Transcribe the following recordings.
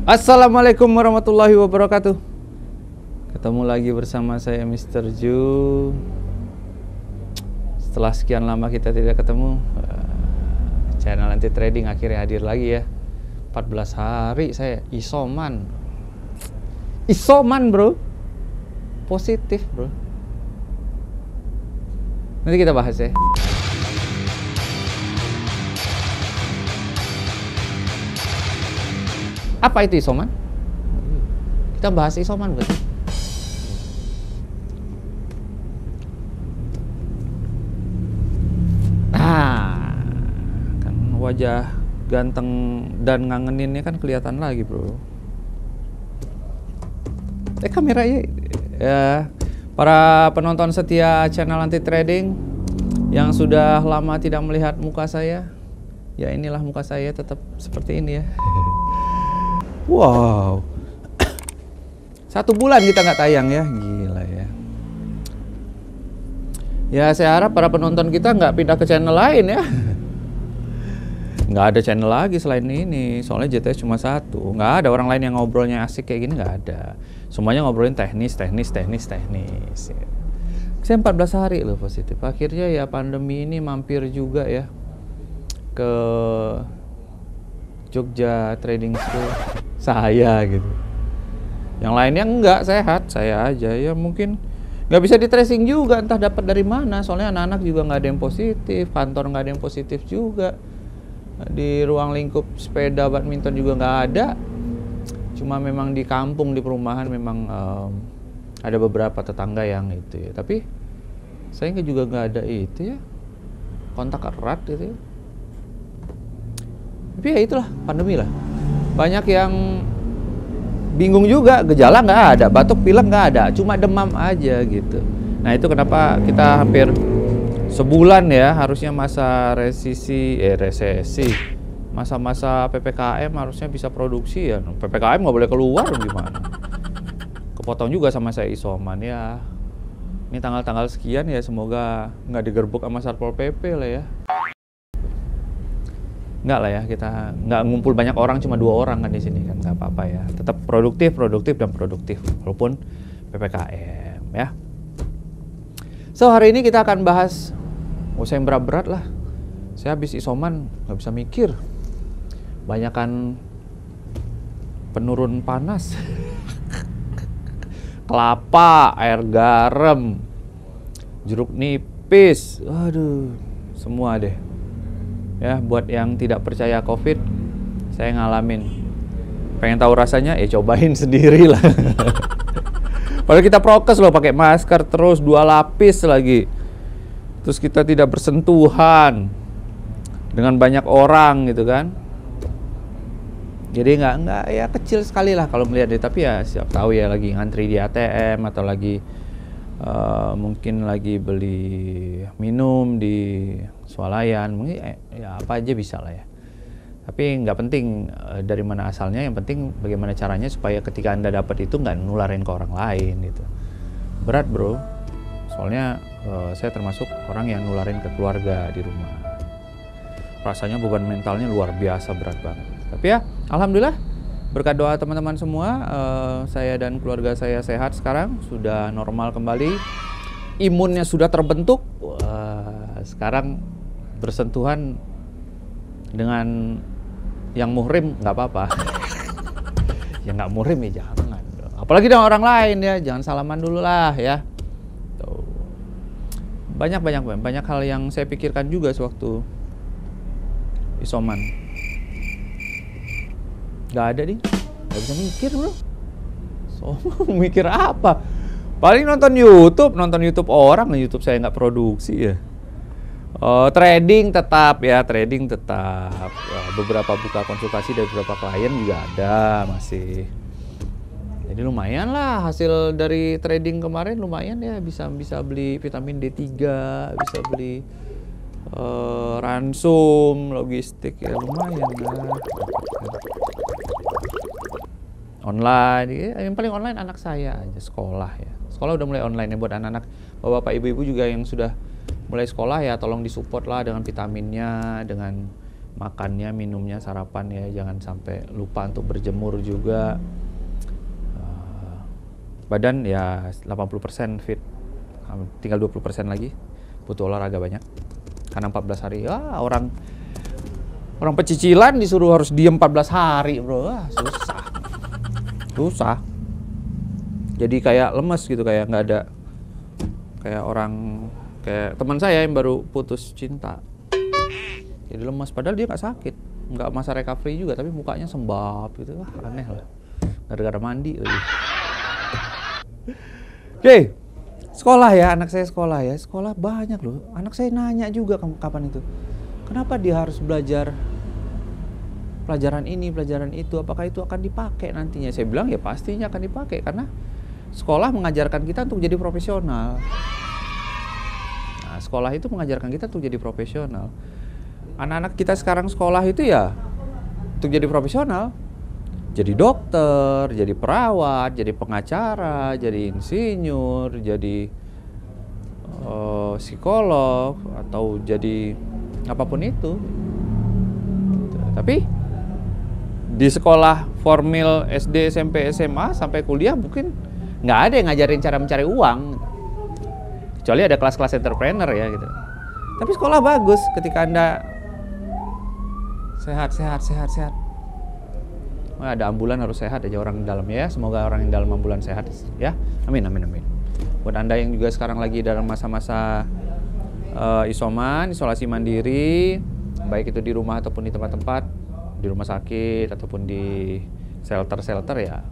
Assalamualaikum warahmatullahi wabarakatuh. Ketemu lagi bersama saya Mr. Ju. Setelah sekian lama kita tidak ketemu, channel anti trading akhirnya hadir lagi ya. 14 hari saya isoman. Isoman bro. Positif bro. Nanti kita bahas ya. Apa itu isoman? Kita bahas isoman berarti. Nah, kan wajah ganteng dan ngangeninnya kan kelihatan lagi bro. Kamera ya. Para penonton setia channel anti trading yang sudah lama tidak melihat muka saya, ya inilah muka saya tetap seperti ini ya. Wow, 1 bulan kita nggak tayang ya, gila ya. Ya saya harap para penonton kita nggak pindah ke channel lain ya. Nggak ada channel lagi selain ini, soalnya JTS cuma 1. Nggak ada orang lain yang ngobrolnya asik kayak gini, nggak ada. Semuanya ngobrolin teknis. Ya. Saya 14 hari loh positif. Akhirnya ya pandemi ini mampir juga ya ke Jogja Trading School. Saya gitu. Yang lainnya enggak sehat, saya aja ya mungkin nggak bisa di tracing juga entah dapat dari mana. Soalnya anak-anak juga nggak ada yang positif, kantor nggak ada yang positif juga. Di ruang lingkup sepeda badminton juga nggak ada. Cuma memang di kampung, di perumahan memang ada beberapa tetangga yang itu ya. Tapi saya juga nggak ada itu ya, kontak erat gitu ya. Tapi ya itulah pandemi lah. Banyak yang bingung juga, gejala nggak ada, batuk pilek nggak ada, cuma demam aja gitu. Nah itu kenapa kita hampir sebulan ya, harusnya masa resesi, masa-masa PPKM harusnya bisa produksi ya. PPKM nggak boleh keluar gimana? Kepotong juga sama saya isoman ya. Ini tanggal-tanggal sekian ya, semoga nggak digerbek sama Satpol PP lah ya. Nggak lah ya, kita nggak ngumpul banyak orang, cuma 2 orang kan di sini kan, nggak apa-apa ya. Tetap produktif walaupun PPKM ya. So hari ini kita akan bahas, yang berat-berat lah. Saya habis isoman nggak bisa mikir, banyakan penurun panas, kelapa, air garam, jeruk nipis, aduh semua deh. Ya, buat yang tidak percaya COVID, saya ngalamin. Pengen tahu rasanya, ya cobain sendiri lah. Padahal kita prokes loh, pakai masker terus 2 lapis lagi. Terus kita tidak bersentuhan dengan banyak orang gitu kan. Jadi nggak ya kecil sekali lah kalau melihat deh. Tapi ya siap tahu ya lagi ngantri di ATM atau lagi mungkin lagi beli minum di swalayan, mungkin ya apa aja bisa lah ya. Tapi nggak penting dari mana asalnya, yang penting bagaimana caranya supaya ketika Anda dapat itu nggak nularin ke orang lain gitu. Berat bro, soalnya saya termasuk orang yang nularin ke keluarga di rumah. Rasanya beban mentalnya luar biasa berat banget. Tapi ya alhamdulillah, berkat doa teman-teman semua, saya dan keluarga saya sehat sekarang, sudah normal kembali, imunnya sudah terbentuk. Wah, sekarang bersentuhan dengan yang muhrim nggak apa-apa. Yang nggak muhrim ya jangan. Apalagi dengan orang lain ya, jangan salaman dulu lah ya. Tuh. Banyak hal yang saya pikirkan juga sewaktu isoman. Gak ada nih, gak bisa mikir bro. So, mikir apa? Paling nonton YouTube orang, YouTube saya nggak produksi ya. Trading tetap. Beberapa buka konsultasi dari beberapa klien juga ada masih. Jadi lumayan lah hasil dari trading kemarin, lumayan ya, bisa beli vitamin D3, bisa beli ransum, logistik ya lumayan lah. Online, yang paling online anak saya aja sekolah ya. Sekolah udah mulai online ya buat anak-anak, bapak ibu-ibu juga yang sudah mulai sekolah ya, tolong disupport lah dengan vitaminnya, dengan makannya, minumnya, sarapan ya, jangan sampai lupa untuk berjemur juga. Badan ya 80% fit, tinggal 20% lagi butuh olahraga banyak. Karena 14 hari, orang pecicilan disuruh harus diem 14 hari bro, susah. Jadi kayak lemes gitu, kayak nggak ada, kayak teman saya yang baru putus cinta, jadi lemes, padahal dia nggak sakit, nggak masa recovery juga, tapi mukanya sembab gitu, aneh lah, gara-gara mandi lagi. Oke, sekolah ya, anak saya sekolah ya, sekolah banyak loh. Anak saya nanya juga kapan itu, kenapa dia harus belajar pelajaran ini, pelajaran itu, apakah itu akan dipakai nantinya? Saya bilang ya pastinya akan dipakai, karena sekolah mengajarkan kita untuk jadi profesional. Nah, sekolah itu mengajarkan kita untuk jadi profesional. Anak-anak kita sekarang sekolah itu ya untuk jadi profesional. Jadi dokter, jadi perawat, jadi pengacara, jadi insinyur, jadi psikolog, atau jadi apapun itu. Tapi di sekolah formal SD, SMP, SMA sampai kuliah mungkin nggak ada yang ngajarin cara mencari uang, kecuali ada kelas-kelas entrepreneur ya gitu. Tapi sekolah bagus ketika Anda sehat. Ada ambulan harus sehat aja orang di dalamnya ya. Semoga orang yang dalam ambulan sehat ya. Amin. Buat Anda yang juga sekarang lagi dalam masa-masa isolasi mandiri, baik itu di rumah ataupun di tempat-tempat, di rumah sakit ataupun di shelter ya,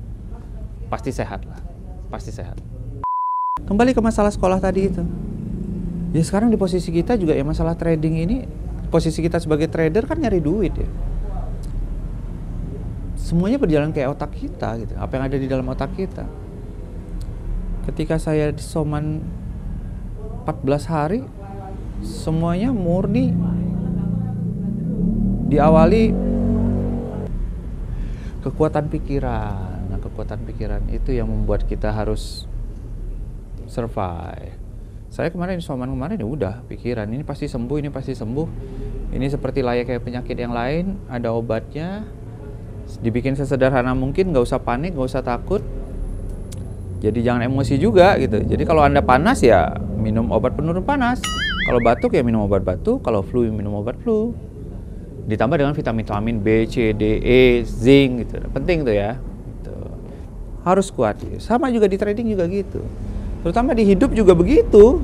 pasti sehat lah. Pasti sehat. Kembali ke masalah sekolah tadi itu. Ya sekarang di posisi kita juga ya, masalah trading ini, posisi kita sebagai trader kan nyari duit ya. Semuanya berjalan kayak otak kita gitu. Apa yang ada di dalam otak kita. Ketika saya disoman 14 hari, semuanya murni diawali kekuatan pikiran. Nah, kekuatan pikiran itu yang membuat kita harus survive. Saya kemarin disoman ya udah pikiran, ini pasti sembuh, ini seperti layaknya kayak penyakit yang lain, ada obatnya. Dibikin sesederhana mungkin, nggak usah panik, nggak usah takut. Jadi jangan emosi juga gitu. Jadi kalau Anda panas ya minum obat penurun panas. Kalau batuk ya minum obat batuk. Kalau flu ya minum obat flu. Ditambah dengan vitamin B, C, D, E, zinc gitu. Penting tuh ya. Gitu. Harus kuat. Sama juga di trading juga gitu. Terutama di hidup juga begitu.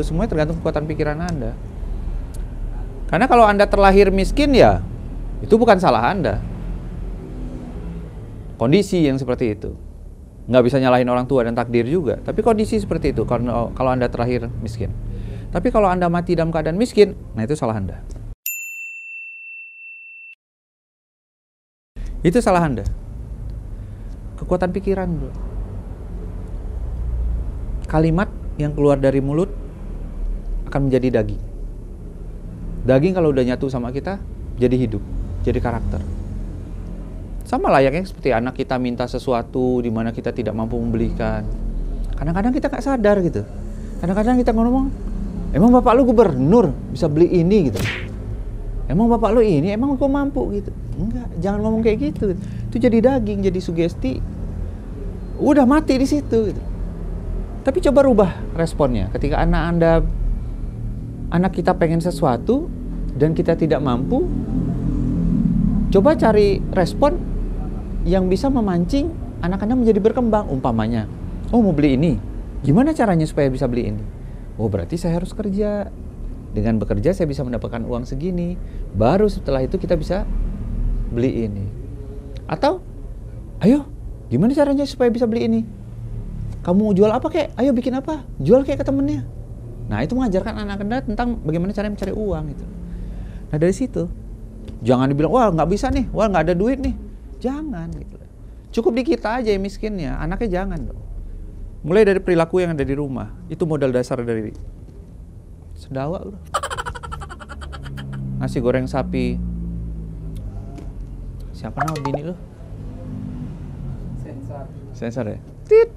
Semuanya tergantung kekuatan pikiran Anda. Karena kalau Anda terlahir miskin ya itu bukan salah Anda. Kondisi yang seperti itu. Nggak bisa nyalahin orang tua dan takdir juga. Tapi kondisi seperti itu kalau Anda terlahir miskin. Tapi kalau Anda mati dalam keadaan miskin, nah itu salah Anda. Itu salah Anda. Kekuatan pikiran, bro. Kalimat yang keluar dari mulut akan menjadi daging. Daging kalau udah nyatu sama kita, jadi hidup, jadi karakter. Sama layaknya seperti anak kita minta sesuatu di mana kita tidak mampu membelikan. Kadang-kadang kita nggak sadar gitu. Kadang-kadang kita ngomong, emang bapak lu gubernur bisa beli ini gitu. Emang bapak lu ini, emang gua mampu gitu. Enggak, jangan ngomong kayak gitu. Itu jadi daging, jadi sugesti. Udah mati di situ gitu. Tapi coba rubah responnya. Ketika anak kita pengen sesuatu dan kita tidak mampu, coba cari respon yang bisa memancing anak Anda menjadi berkembang. Umpamanya, oh mau beli ini, gimana caranya supaya bisa beli ini? Oh berarti saya harus kerja. Dengan bekerja saya bisa mendapatkan uang segini. Baru setelah itu kita bisa beli ini. Atau, ayo gimana caranya supaya bisa beli ini? Kamu mau jual apa kek? Ayo bikin apa? Jual kayak ke temennya. Nah itu mengajarkan anak Anda tentang bagaimana cara mencari uang gitu. Nah dari situ, jangan dibilang, wah nggak bisa nih, wah nggak ada duit nih. Jangan gitu. Cukup di kita aja yang miskinnya, anaknya jangan dong. Mulai dari perilaku yang ada di rumah, itu modal dasar dari sedawa bro. Nasi goreng sapi. Siapa nama bini lu? Sensor ya? Tit.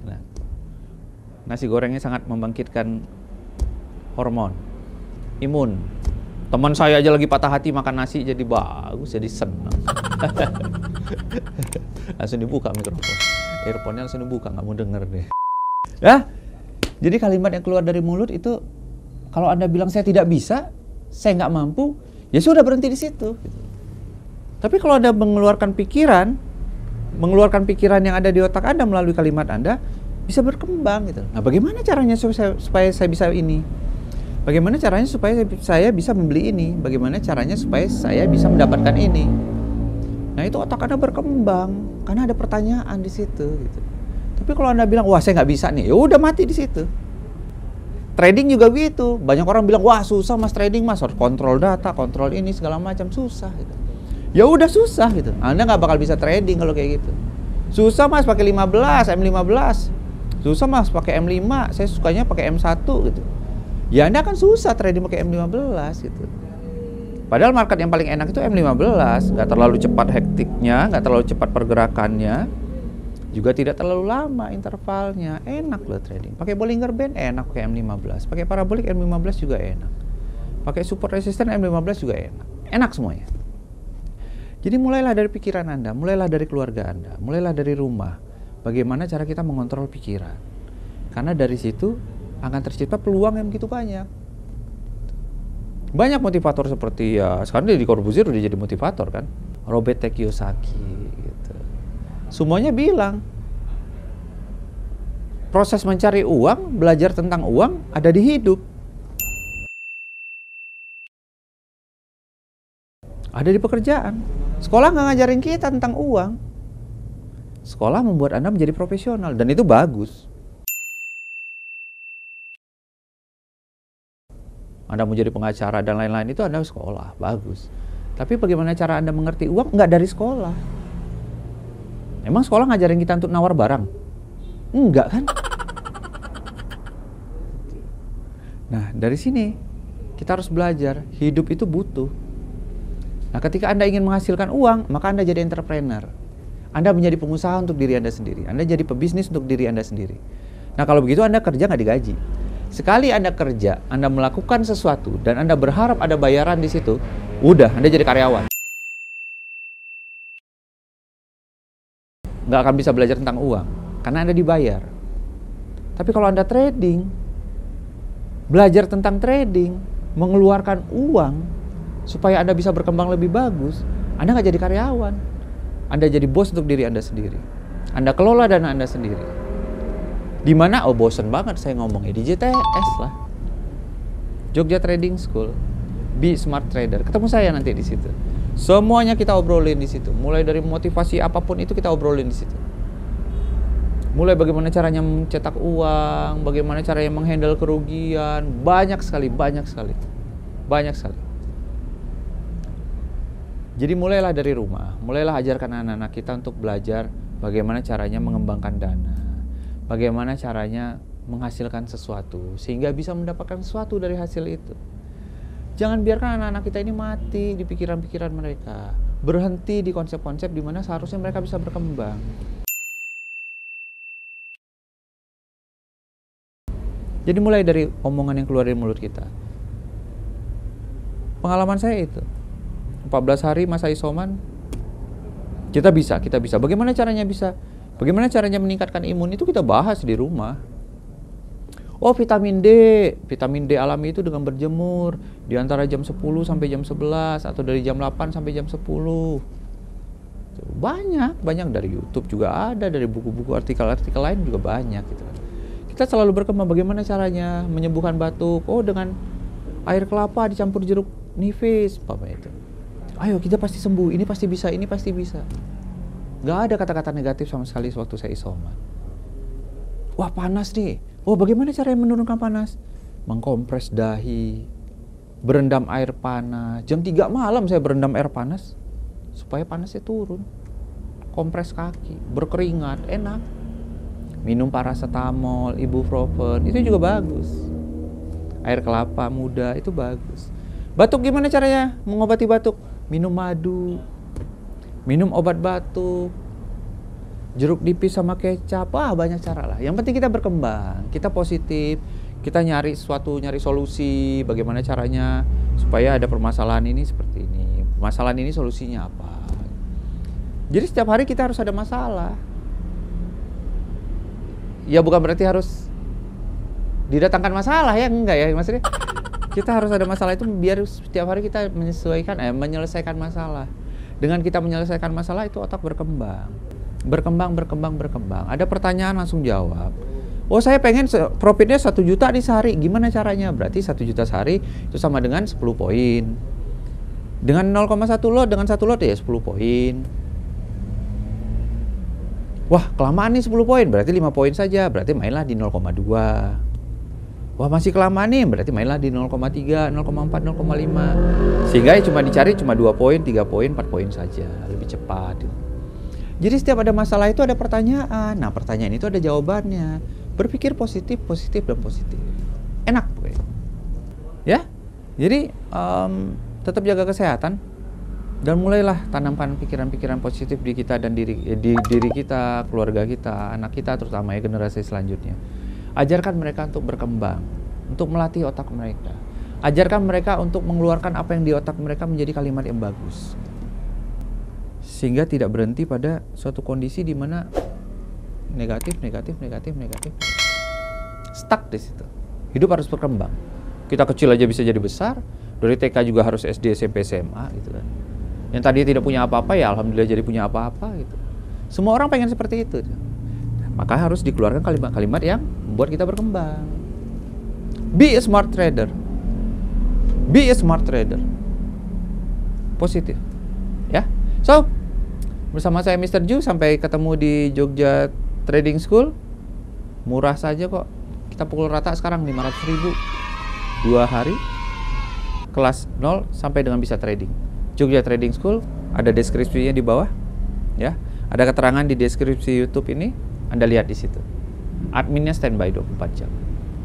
Nah, nasi gorengnya sangat membangkitkan hormon, imun. Teman saya aja lagi patah hati makan nasi jadi bagus, jadi senang. Langsung dibuka mikrofon. Earphone-nya langsung dibuka, nggak mau denger deh. Ya, jadi kalimat yang keluar dari mulut itu, kalau Anda bilang saya tidak bisa, saya nggak mampu, ya sudah berhenti di situ. Tapi kalau Anda mengeluarkan pikiran yang ada di otak Anda melalui kalimat Anda, bisa berkembang gitu. Nah, bagaimana caranya supaya saya bisa ini? Bagaimana caranya supaya saya bisa membeli ini? Bagaimana caranya supaya saya bisa mendapatkan ini? Nah, itu otak Anda berkembang karena ada pertanyaan di situ gitu. Tapi kalau Anda bilang, wah saya nggak bisa nih, ya udah mati di situ. Trading juga gitu. Banyak orang bilang, wah susah mas trading mas, harus kontrol data, kontrol ini segala macam, susah gitu. Ya udah susah gitu. Anda nggak bakal bisa trading kalau kayak gitu. Susah mas pakai M15. Susah mas pakai M5, saya sukanya pakai M1 gitu. Ya Anda kan susah trading pakai M15 gitu. Padahal market yang paling enak itu M15, nggak terlalu cepat hektiknya, nggak terlalu cepat pergerakannya, juga tidak terlalu lama intervalnya, enak loh trading. Pakai Bollinger Band enak pakai M15, pakai parabolik M15 juga enak, pakai support resisten M15 juga enak semuanya. Jadi mulailah dari pikiran Anda, mulailah dari keluarga Anda, mulailah dari rumah. Bagaimana cara kita mengontrol pikiran? Karena dari situ akan tercipta peluang yang begitu banyak. Banyak motivator seperti ya sekarang di Corbuzier udah jadi motivator kan, Robert T. Kiyosaki gitu. Semuanya bilang proses mencari uang, belajar tentang uang ada di hidup, ada di pekerjaan. Sekolah nggak ngajarin kita tentang uang. Sekolah membuat Anda menjadi profesional dan itu bagus. Anda mau jadi pengacara dan lain-lain itu Anda sekolah, bagus. Tapi bagaimana cara Anda mengerti uang? Nggak dari sekolah. Emang sekolah ngajarin kita untuk nawar barang? Enggak kan? Nah, dari sini kita harus belajar. Hidup itu butuh. Nah, ketika Anda ingin menghasilkan uang, maka Anda jadi entrepreneur. Anda menjadi pengusaha untuk diri Anda sendiri. Anda jadi pebisnis untuk diri Anda sendiri. Nah, kalau begitu Anda kerja nggak digaji. Sekali Anda kerja, Anda melakukan sesuatu, dan Anda berharap ada bayaran di situ, udah, Anda jadi karyawan. Nggak akan bisa belajar tentang uang, karena Anda dibayar. Tapi kalau Anda trading, belajar tentang trading, mengeluarkan uang, supaya Anda bisa berkembang lebih bagus, Anda nggak jadi karyawan. Anda jadi bos untuk diri Anda sendiri. Anda kelola dana Anda sendiri. Di mana? Oh, bosen banget saya ngomongnya di JTS lah. Jogja Trading School. Be Smart Trader. Ketemu saya nanti di situ. Semuanya kita obrolin di situ. Mulai dari motivasi apapun itu kita obrolin di situ. Mulai bagaimana caranya mencetak uang, bagaimana caranya menghandle kerugian, banyak sekali. Jadi mulailah dari rumah, mulailah ajarkan anak-anak kita untuk belajar bagaimana caranya mengembangkan dana. Bagaimana caranya menghasilkan sesuatu sehingga bisa mendapatkan sesuatu dari hasil itu. Jangan biarkan anak-anak kita ini mati di pikiran-pikiran mereka. Berhenti di konsep-konsep di mana seharusnya mereka bisa berkembang. Jadi mulai dari omongan yang keluar dari mulut kita. Pengalaman saya itu 14 hari masa isoman, kita bisa. Bagaimana caranya bisa? Bagaimana caranya meningkatkan imun itu kita bahas di rumah. Oh, vitamin D alami itu dengan berjemur di antara jam 10 sampai jam 11 atau dari jam 8 sampai jam 10. Banyak dari YouTube juga ada, dari buku-buku artikel-artikel lain juga banyak gitu. Kita selalu berkembang bagaimana caranya menyembuhkan batuk. Oh, dengan air kelapa dicampur jeruk nipis, apa itu. Ayo kita pasti sembuh, ini pasti bisa. Gak ada kata-kata negatif sama sekali waktu saya isoman. Wah, panas nih. Oh, bagaimana caranya menurunkan panas? Mengkompres dahi, berendam air panas. Jam 3 malam saya berendam air panas supaya panasnya turun. Kompres kaki, berkeringat, enak. Minum paracetamol, ibuprofen, itu juga bagus. Air kelapa muda, itu bagus. Batuk gimana caranya mengobati batuk? Minum madu, minum obat batuk, jeruk nipis sama kecap, banyak cara lah. Yang penting kita berkembang, kita positif, Kita nyari solusi, bagaimana caranya supaya ada permasalahan ini seperti ini. Permasalahan ini solusinya apa? Jadi setiap hari kita harus ada masalah. Ya bukan berarti harus didatangkan masalah ya, enggak ya maksudnya. Kita harus ada masalah itu biar setiap hari kita menyelesaikan masalah. Dengan kita menyelesaikan masalah itu otak berkembang. Berkembang. Ada pertanyaan langsung jawab. Oh saya pengen profitnya 1 juta di sehari, gimana caranya? Berarti 1 juta sehari itu sama dengan 10 poin. Dengan 0,1 lot, dengan 1 lot ya 10 poin. Wah kelamaan nih 10 poin, berarti 5 poin saja, berarti mainlah di 0,2. Wah masih kelamaan nih, berarti mainlah di 0,3, 0,4, 0,5. Sehingga ya cuma dicari cuma 2 poin, 3 poin, 4 poin saja, lebih cepat. Jadi setiap ada masalah itu ada pertanyaan. Nah pertanyaan itu ada jawabannya. Berpikir positif, dan positif. Enak pokoknya. Ya, jadi tetap jaga kesehatan. Dan mulailah tanamkan pikiran-pikiran positif di kita dan diri kita, keluarga kita, anak kita, terutama ya generasi selanjutnya. Ajarkan mereka untuk berkembang, untuk melatih otak mereka. Ajarkan mereka untuk mengeluarkan apa yang di otak mereka menjadi kalimat yang bagus. Sehingga tidak berhenti pada suatu kondisi di mana negatif. Stuck di situ. Hidup harus berkembang. Kita kecil aja bisa jadi besar. Dari TK juga harus SD, SMP, SMA gitu kan. Yang tadi tidak punya apa-apa ya alhamdulillah jadi punya apa-apa gitu. Semua orang pengen seperti itu. Maka harus dikeluarkan kalimat-kalimat yang membuat kita berkembang. Be a smart trader. Be a smart trader. Positif. Ya. So, bersama saya Mr. Ju, sampai ketemu di Jogja Trading School. Murah saja kok. Kita pukul rata sekarang 500.000 2 hari. Kelas 0 sampai dengan bisa trading. Jogja Trading School, ada deskripsinya di bawah. Ya. Ada keterangan di deskripsi YouTube ini. Anda lihat di situ. Adminnya standby 24 jam.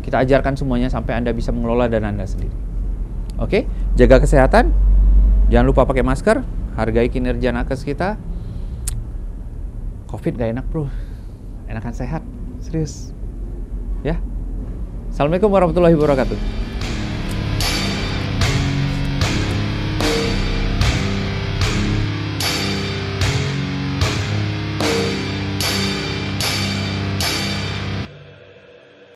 Kita ajarkan semuanya sampai Anda bisa mengelola dana Anda sendiri. Oke, jaga kesehatan. Jangan lupa pakai masker. Hargai kinerja nakes kita. Covid gak enak bro. Enakan sehat. Serius. Ya. Assalamualaikum warahmatullahi wabarakatuh.